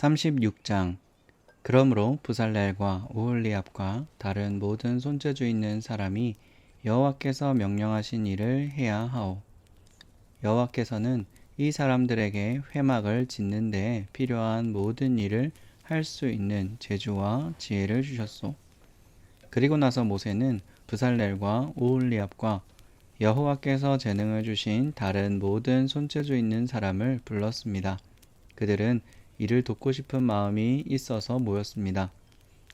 36장. 그러므로 부살렐과 오홀리압과 다른 모든 손재주 있는 사람이 여호와께서 명령하신 일을 해야 하오. 여호와께서는 이 사람들에게 회막을 짓는 데에 필요한 모든 일을 할 수 있는 재주와 지혜를 주셨소. 그리고 나서 모세는 부살렐과 오홀리압과 여호와께서 재능을 주신 다른 모든 손재주 있는 사람을 불렀습니다. 그들은 이를 돕고 싶은 마음이 있어서 모였습니다.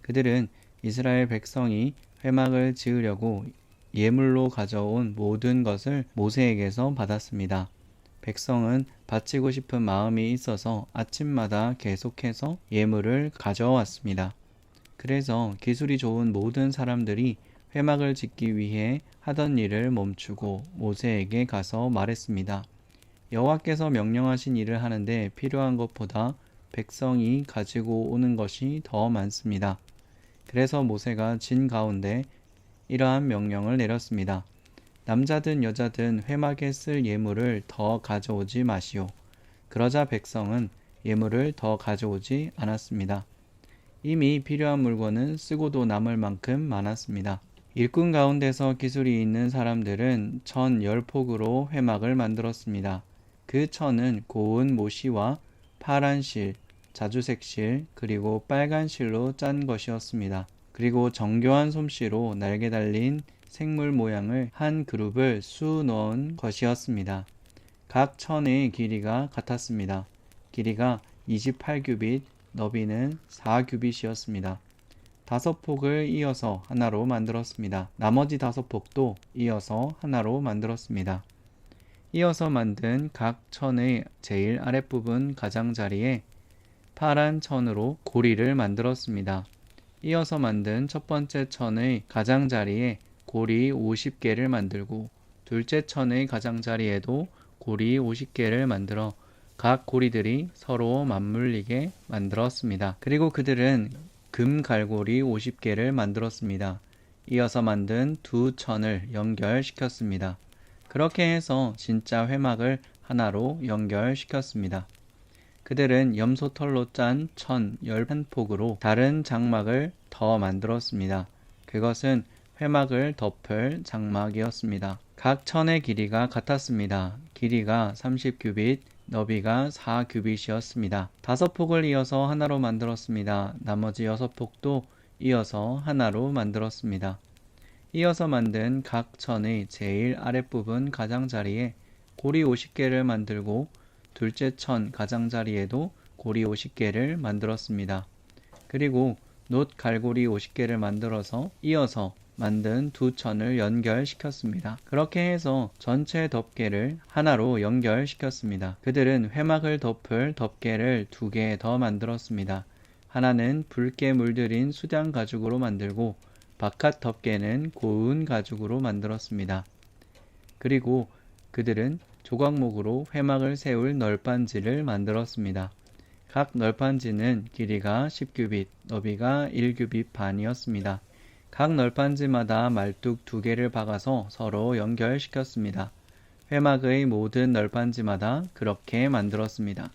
그들은 이스라엘 백성이 회막을 지으려고 예물로 가져온 모든 것을 모세에게서 받았습니다. 백성은 바치고 싶은 마음이 있어서 아침마다 계속해서 예물을 가져왔습니다. 그래서 기술이 좋은 모든 사람들이 회막을 짓기 위해 하던 일을 멈추고 모세에게 가서 말했습니다. 여호와께서 명령하신 일을 하는데 필요한 것보다 백성이 가지고 오는 것이 더 많습니다. 그래서 모세가 진 가운데 이러한 명령을 내렸습니다. 남자든 여자든 회막에 쓸 예물을 더 가져오지 마시오. 그러자 백성은 예물을 더 가져오지 않았습니다. 이미 필요한 물건은 쓰고도 남을 만큼 많았습니다. 일꾼 가운데서 기술이 있는 사람들은 천 10폭으로 회막을 만들었습니다. 그 천은 고운 모시와 파란 실, 자주색 실, 그리고 빨간 실로 짠 것이었습니다. 그리고 정교한 솜씨로 날개 달린 생물 모양을 한 그룹을 넣은 것이었습니다. 각 천의 길이가 같았습니다. 길이가 28규빗, 너비는 4규빗이었습니다. 5폭을 이어서 하나로 만들었습니다. 나머지 5폭도 이어서 하나로 만들었습니다. 이어서 만든 각 천의 제일 아랫부분 가장자리에 파란 천으로 고리를 만들었습니다. 이어서 만든 첫 번째 천의 가장자리에 고리 50개를 만들고 둘째 천의 가장자리에도 고리 50개를 만들어 각 고리들이 서로 맞물리게 만들었습니다. 그리고 그들은 금 갈고리 50개를 만들었습니다. 이어서 만든 두 천을 연결시켰습니다. 그렇게 해서 진짜 회막을 하나로 연결시켰습니다. 그들은 염소털로 짠 천 11폭으로 다른 장막을 더 만들었습니다. 그것은 회막을 덮을 장막이었습니다. 각 천의 길이가 같았습니다. 길이가 30규빗, 너비가 4규빗이었습니다. 5폭을 이어서 하나로 만들었습니다. 나머지 6폭도 이어서 하나로 만들었습니다. 이어서 만든 각 천의 제일 아랫부분 가장자리에 고리 50개를 만들고 둘째 천 가장자리에도 고리 50개를 만들었습니다. 그리고 놋 갈고리 50개를 만들어서 이어서 만든 두 천을 연결시켰습니다. 그렇게 해서 전체 덮개를 하나로 연결시켰습니다. 그들은 회막을 덮을 덮개를 2개 더 만들었습니다. 하나는 붉게 물들인 수장 가죽으로 만들고 바깥 덮개는 고운 가죽으로 만들었습니다. 그리고 그들은 조각목으로 회막을 세울 널빤지를 만들었습니다. 각 널빤지는 길이가 10규빗, 너비가 1규빗 반이었습니다. 각 널빤지마다 말뚝 2개를 박아서 서로 연결시켰습니다. 회막의 모든 널빤지마다 그렇게 만들었습니다.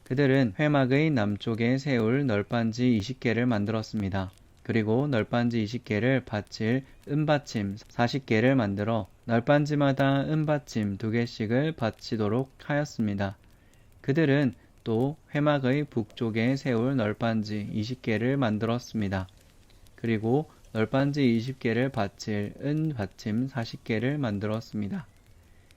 그들은 회막의 남쪽에 세울 널빤지 20개를 만들었습니다. 그리고 널빤지 20개를 받칠 은받침 40개를 만들어 널빤지마다 은받침 2개씩을 받치도록 하였습니다. 그들은 또 회막의 북쪽에 세울 널빤지 20개를 만들었습니다. 그리고 널빤지 20개를 받칠 은받침 40개를 만들었습니다.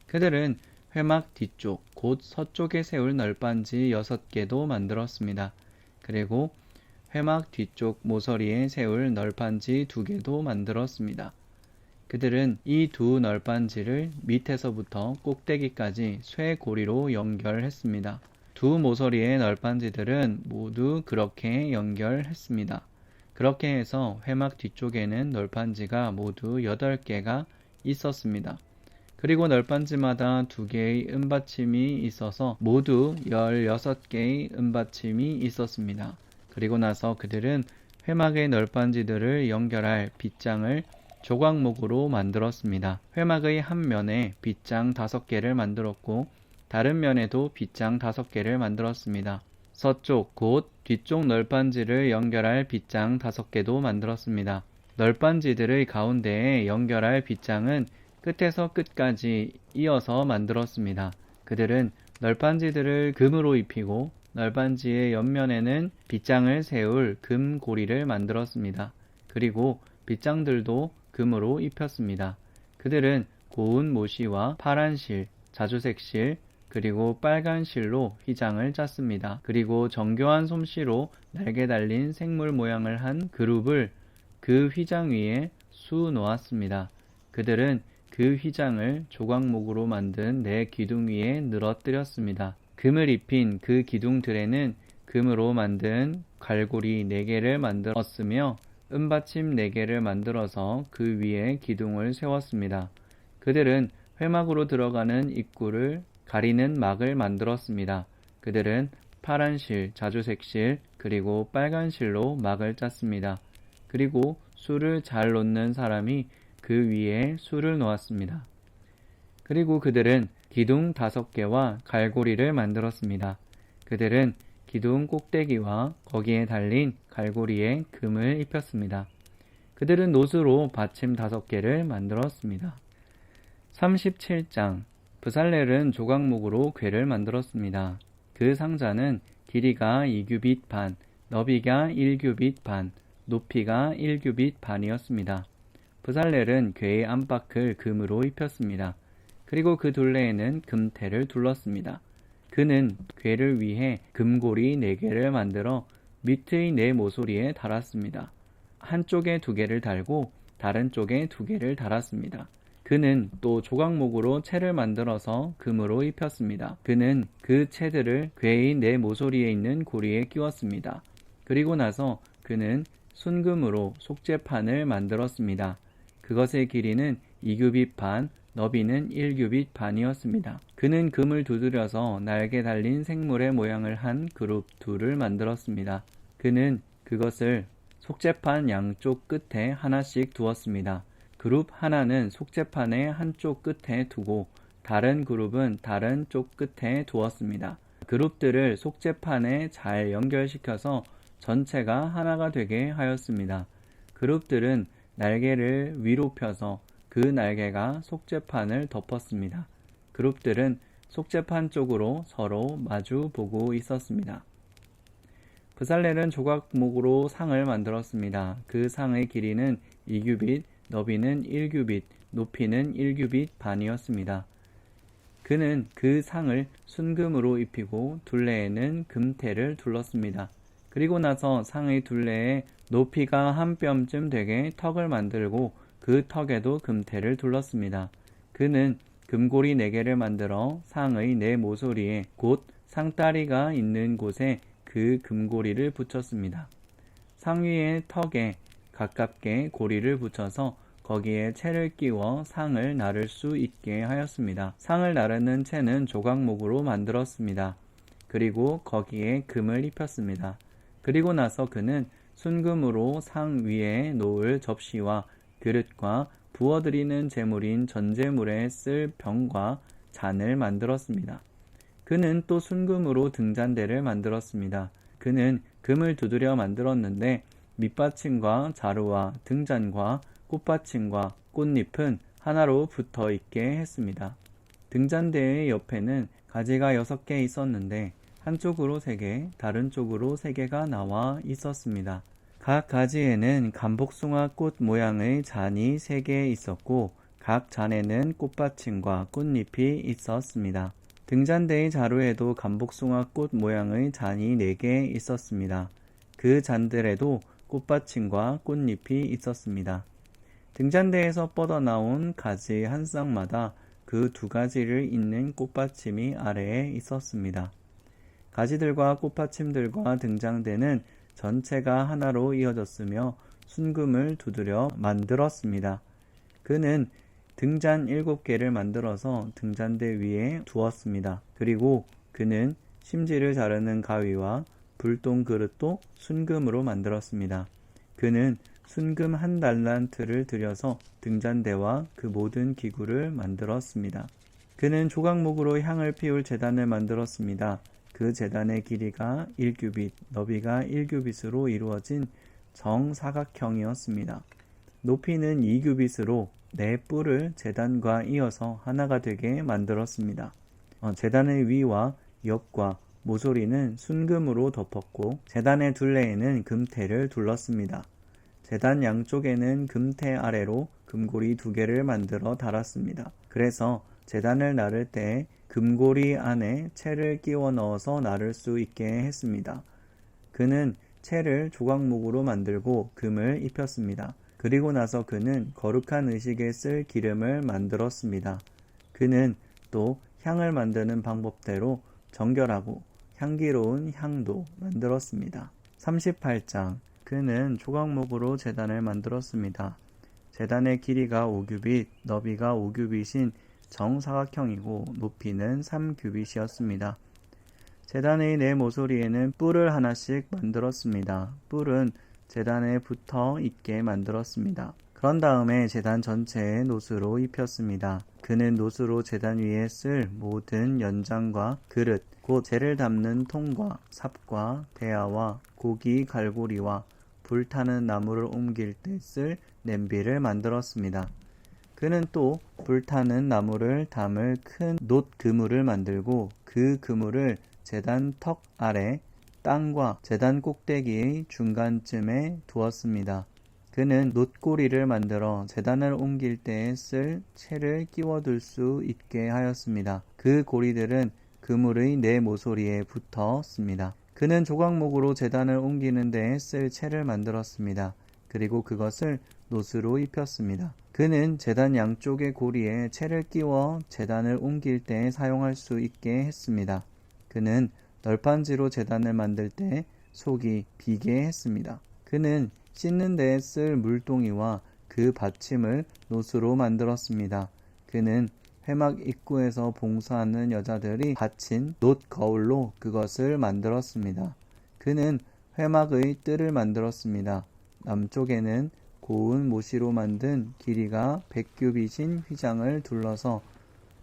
그들은 회막 뒤쪽 곧 서쪽에 세울 널빤지 6개도 만들었습니다. 그리고 회막 뒤쪽 모서리에 세울 널빤지 2개도 만들었습니다. 그들은 이 두 널빤지를 밑에서부터 꼭대기까지 쇠고리로 연결했습니다. 두 모서리의 널빤지들은 모두 그렇게 연결했습니다. 그렇게 해서 회막 뒤쪽에는 널빤지가 모두 8개가 있었습니다. 그리고 널빤지마다 2개의 은받침이 있어서 모두 16개의 은받침이 있었습니다. 그리고 나서 그들은 회막의 널빤지들을 연결할 빗장을 조각목으로 만들었습니다. 회막의 한 면에 빗장 5개를 만들었고 다른 면에도 빗장 5개를 만들었습니다. 서쪽 곧 뒤쪽 널빤지를 연결할 빗장 5개도 만들었습니다. 널빤지들의 가운데에 연결할 빗장은 끝에서 끝까지 이어서 만들었습니다. 그들은 널빤지들을 금으로 입히고 널빤지의 옆면에는 빗장을 세울 금 고리를 만들었습니다. 그리고 빗장들도 금으로 입혔습니다. 그들은 고운 모시와 파란 실, 자주색 실, 그리고 빨간 실로 휘장을 짰습니다. 그리고 정교한 솜씨로 날개 달린 생물 모양을 한 그룹을 그 휘장 위에 수 놓았습니다. 그들은 그 휘장을 조각목으로 만든 네 기둥 위에 늘어뜨렸습니다. 금을 입힌 그 기둥들에는 금으로 만든 갈고리 4개를 만들었으며 은받침 4개를 만들어서 그 위에 기둥을 세웠습니다. 그들은 회막으로 들어가는 입구를 가리는 막을 만들었습니다. 그들은 파란 실, 자주색 실, 그리고 빨간 실로 막을 짰습니다. 그리고 술을 잘 놓는 사람이 그 위에 술을 놓았습니다. 그리고 그들은 기둥 5개와 갈고리를 만들었습니다. 그들은 기둥 꼭대기와 거기에 달린 갈고리에 금을 입혔습니다. 그들은 노수로 받침 5개를 만들었습니다. 37장 브살렐은 조각목으로 궤를 만들었습니다. 그 상자는 길이가 2규빗 반, 너비가 1규빗 반, 높이가 1규빗 반이었습니다. 브살렐은 궤의 안팎을 금으로 입혔습니다. 그리고 그 둘레에는 금테를 둘렀습니다. 그는 궤를 위해 금고리 4개를 만들어 밑의 4모서리에 달았습니다. 한쪽에 2개를 달고 다른 쪽에 2개를 달았습니다. 그는 또 조각목으로 채를 만들어서 금으로 입혔습니다. 그는 그 채들을 궤의 4모서리에 있는 고리에 끼웠습니다. 그리고 나서 그는 순금으로 속죄판을 만들었습니다. 그것의 길이는 2규빗 반, 너비는 1규빗 반이었습니다. 그는 금을 두드려서 날개 달린 생물의 모양을 한 그룹 둘을 만들었습니다. 그는 그것을 속죄판 양쪽 끝에 하나씩 두었습니다. 그룹 하나는 속죄판의 한쪽 끝에 두고 다른 그룹은 다른 쪽 끝에 두었습니다. 그룹들을 속죄판에 잘 연결시켜서 전체가 하나가 되게 하였습니다. 그룹들은 날개를 위로 펴서 그 날개가 속죄판을 덮었습니다. 그룹들은 속죄판 쪽으로 서로 마주 보고 있었습니다. 브살렐은 조각목으로 상을 만들었습니다. 그 상의 길이는 2규빗, 너비는 1규빗, 높이는 1규빗 반이었습니다. 그는 그 상을 순금으로 입히고 둘레에는 금테를 둘렀습니다. 그리고 나서 상의 둘레에 높이가 한 뼘쯤 되게 턱을 만들고 그 턱에도 금테를 둘렀습니다. 그는 금고리 4개를 만들어 상의 4모서리에 곧 상다리가 있는 곳에 그 금고리를 붙였습니다. 상 위의 턱에 가깝게 고리를 붙여서 거기에 채를 끼워 상을 나를 수 있게 하였습니다. 상을 나르는 채는 조각목으로 만들었습니다. 그리고 거기에 금을 입혔습니다. 그리고 나서 그는 순금으로 상 위에 놓을 접시와 그릇과 부어드리는 제물인 전제물에 쓸 병과 잔을 만들었습니다. 그는 또 순금으로 등잔대를 만들었습니다. 그는 금을 두드려 만들었는데 밑받침과 자루와 등잔과 꽃받침과 꽃잎은 하나로 붙어 있게 했습니다. 등잔대의 옆에는 가지가 6개 있었는데 한쪽으로 3개, 다른 쪽으로 3개가 나와 있었습니다. 각 가지에는 감복숭아 꽃 모양의 잔이 3개 있었고 각 잔에는 꽃받침과 꽃잎이 있었습니다. 등잔대의 자루에도 감복숭아 꽃 모양의 잔이 4개 있었습니다. 그 잔들에도 꽃받침과 꽃잎이 있었습니다. 등잔대에서 뻗어나온 가지 한 쌍마다 그 2가지를 잇는 꽃받침이 아래에 있었습니다. 가지들과 꽃받침들과 등잔대는 전체가 하나로 이어졌으며 순금을 두드려 만들었습니다. 그는 등잔 7개를 만들어서 등잔대 위에 두었습니다. 그리고 그는 심지를 자르는 가위와 불똥 그릇도 순금으로 만들었습니다. 그는 순금 1달란트를 들여서 등잔대와 그 모든 기구를 만들었습니다. 그는 조각목으로 향을 피울 제단을 만들었습니다. 그 제단의 길이가 1규빗, 너비가 1규빗으로 이루어진 정사각형이었습니다. 높이는 2규빗으로 네 뿔을 제단과 이어서 하나가 되게 만들었습니다. 제단의 위와 옆과 모서리는 순금으로 덮었고 제단의 둘레에는 금테를 둘렀습니다. 제단 양쪽에는 금테 아래로 금고리 2개를 만들어 달았습니다. 그래서 제단을 나를 때 금고리 안에 채를 끼워 넣어서 나를 수 있게 했습니다. 그는 채를 조각목으로 만들고 금을 입혔습니다. 그리고 나서 그는 거룩한 의식에 쓸 기름을 만들었습니다. 그는 또 향을 만드는 방법대로 정결하고 향기로운 향도 만들었습니다. 38장 그는 조각목으로 제단을 만들었습니다. 제단의 길이가 5규빗, 너비가 5규빗인 정사각형이고 높이는 3규빗이었습니다. 제단의 네 모서리에는 뿔을 하나씩 만들었습니다. 뿔은 제단에 붙어 있게 만들었습니다. 그런 다음에 제단 전체에 노수로 입혔습니다. 그는 노수로 제단 위에 쓸 모든 연장과 그릇, 곧 재를 담는 통과 삽과 대야와 고기 갈고리와 불타는 나무를 옮길 때 쓸 냄비를 만들었습니다. 그는 또 불타는 나무를 담을 큰 놋 그물을 만들고 그 그물을 제단 턱 아래 땅과 제단 꼭대기의 중간쯤에 두었습니다. 그는 놋고리를 만들어 제단을 옮길 때에 쓸 채를 끼워둘 수 있게 하였습니다. 그 고리들은 그물의 네 모서리에 붙었습니다. 그는 조각목으로 제단을 옮기는 데에 쓸 채를 만들었습니다. 그리고 그것을 놋으로 입혔습니다. 그는 제단 양쪽의 고리에 채를 끼워 제단을 옮길 때 사용할 수 있게 했습니다. 그는 널판지로 제단을 만들 때 속이 비게 했습니다. 그는 씻는 데에 쓸 물동이와 그 받침을 놋으로 만들었습니다. 그는 회막 입구에서 봉사하는 여자들이 받친 놋 거울로 그것을 만들었습니다. 그는 회막의 뜰을 만들었습니다. 남쪽에는 고운 모시로 만든 길이가 100규빗인 휘장을 둘러서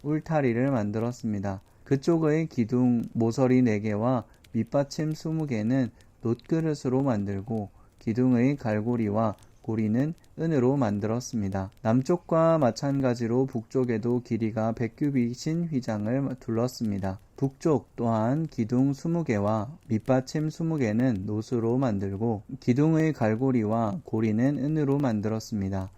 울타리를 만들었습니다. 그쪽의 기둥 모서리 4개와 밑받침 20개는 놋그릇으로 만들고 기둥의 갈고리와 고리는 은으로 만들었습니다. 남쪽과 마찬가지로 북쪽에도 길이가 100규빗인 휘장을 둘렀습니다. 북쪽 또한 기둥 20개와 밑받침 20개는 놋으로 만들고 기둥의 갈고리와 고리는 은으로 만들었습니다.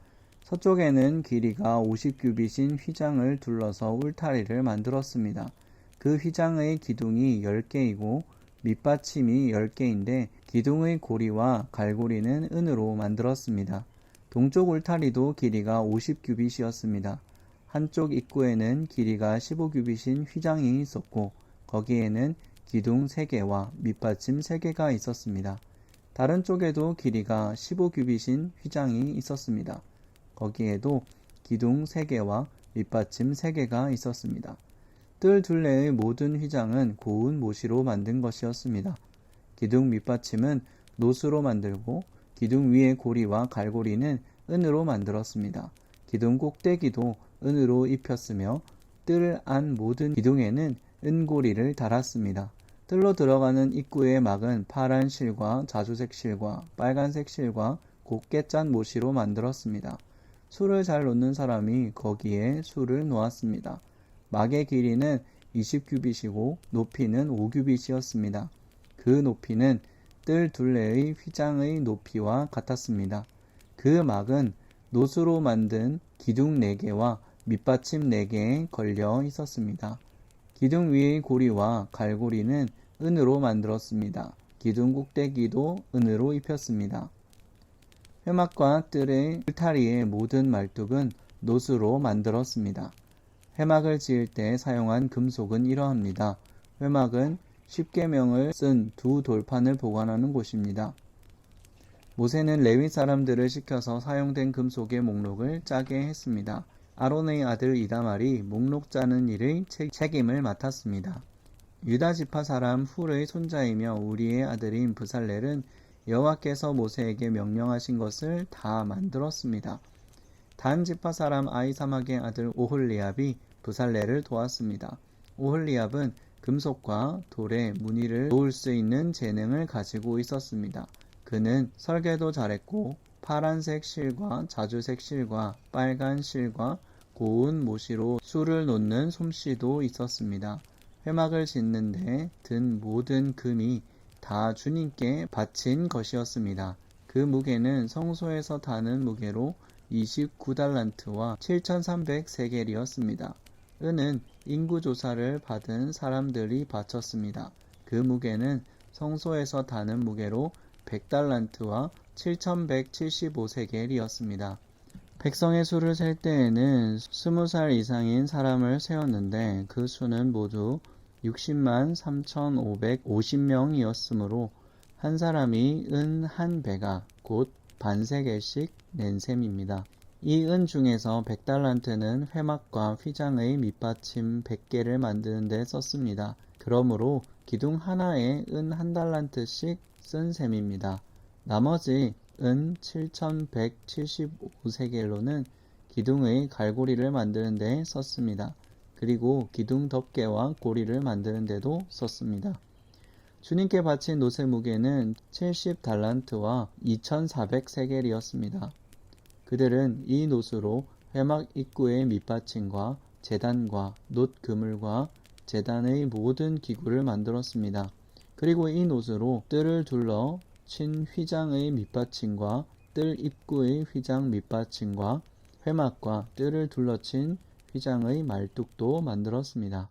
서쪽에는 길이가 50규빗인 휘장을 둘러서 울타리를 만들었습니다. 그 휘장의 기둥이 10개이고 밑받침이 10개인데 기둥의 고리와 갈고리는 은으로 만들었습니다. 동쪽 울타리도 길이가 50규빗이었습니다. 한쪽 입구에는 길이가 15규빗인 휘장이 있었고 거기에는 기둥 3개와 밑받침 3개가 있었습니다. 다른 쪽에도 길이가 15규빗인 휘장이 있었습니다. 거기에도 기둥 3개와 밑받침 3개가 있었습니다. 뜰 둘레의 모든 휘장은 고운 모시로 만든 것이었습니다. 기둥 밑받침은 놋으로 만들고 기둥 위의 고리와 갈고리는 은으로 만들었습니다. 기둥 꼭대기도 은으로 입혔으며 뜰 안 모든 기둥에는 은고리를 달았습니다. 뜰로 들어가는 입구의 막은 파란 실과 자주색 실과 빨간색 실과 곱게 짠 모시로 만들었습니다. 술을 잘 놓는 사람이 거기에 술을 놓았습니다. 막의 길이는 20규빗이고 높이는 5규빗이었습니다. 그 높이는 뜰 둘레의 휘장의 높이와 같았습니다. 그 막은 놋으로 만든 기둥 4개와 밑받침 4개에 걸려 있었습니다. 기둥 위의 고리와 갈고리는 은으로 만들었습니다. 기둥 꼭대기도 은으로 입혔습니다. 회막과 뜰의 울타리의 모든 말뚝은 놋으로 만들었습니다. 회막을 지을 때 사용한 금속은 이러합니다. 회막은 10계명을 쓴 2 돌판을 보관하는 곳입니다. 모세는 레위 사람들을 시켜서 사용된 금속의 목록을 짜게 했습니다. 아론의 아들 이다말이 목록 짜는 일의 책임을 맡았습니다. 유다 지파 사람 훌의 손자이며 우리의 아들인 브살렐은 여호와께서 모세에게 명령하신 것을 다 만들었습니다. 단 지파 사람 아히사막의 아들 오홀리압이 브살렐을 도왔습니다. 오홀리압은 금속과 돌에 무늬를 놓을 수 있는 재능을 가지고 있었습니다. 그는 설계도 잘했고 파란색 실과 자주색 실과 빨간 실과 고운 모시로 술을 놓는 솜씨도 있었습니다. 회막을 짓는데 든 모든 금이 다 주님께 바친 것이었습니다. 그 무게는 성소에서 다는 무게로 29달란트와 7,300세겔이었습니다. 은은 인구조사를 받은 사람들이 바쳤습니다. 그 무게는 성소에서 다는 무게로 100달란트와 7,175세겔이었습니다. 백성의 수를 셀 때에는 20살 이상인 사람을 세웠는데 그 수는 모두 60만 3,550명이었으므로 한 사람이 은 한 배가 곧 반세겔씩 낸 셈입니다. 이 은 중에서 100달란트는 회막과 휘장의 밑받침 100개를 만드는 데 썼습니다. 그러므로 기둥 하나에 은 한 달란트씩 쓴 셈입니다. 나머지 은 7,175세겔로는 기둥의 갈고리를 만드는 데 썼습니다. 그리고 기둥 덮개와 고리를 만드는 데도 썼습니다. 주님께 바친 놋의 무게는 70달란트와 2,400세겔이었습니다. 그들은 이 놋으로 회막 입구의 밑받침과 제단과 놋 그물과 제단의 모든 기구를 만들었습니다. 그리고 이 놋으로 뜰을 둘러 친 휘장의 밑받침과 뜰 입구의 휘장 밑받침과 회막과 뜰을 둘러친 휘장의 말뚝도 만들었습니다.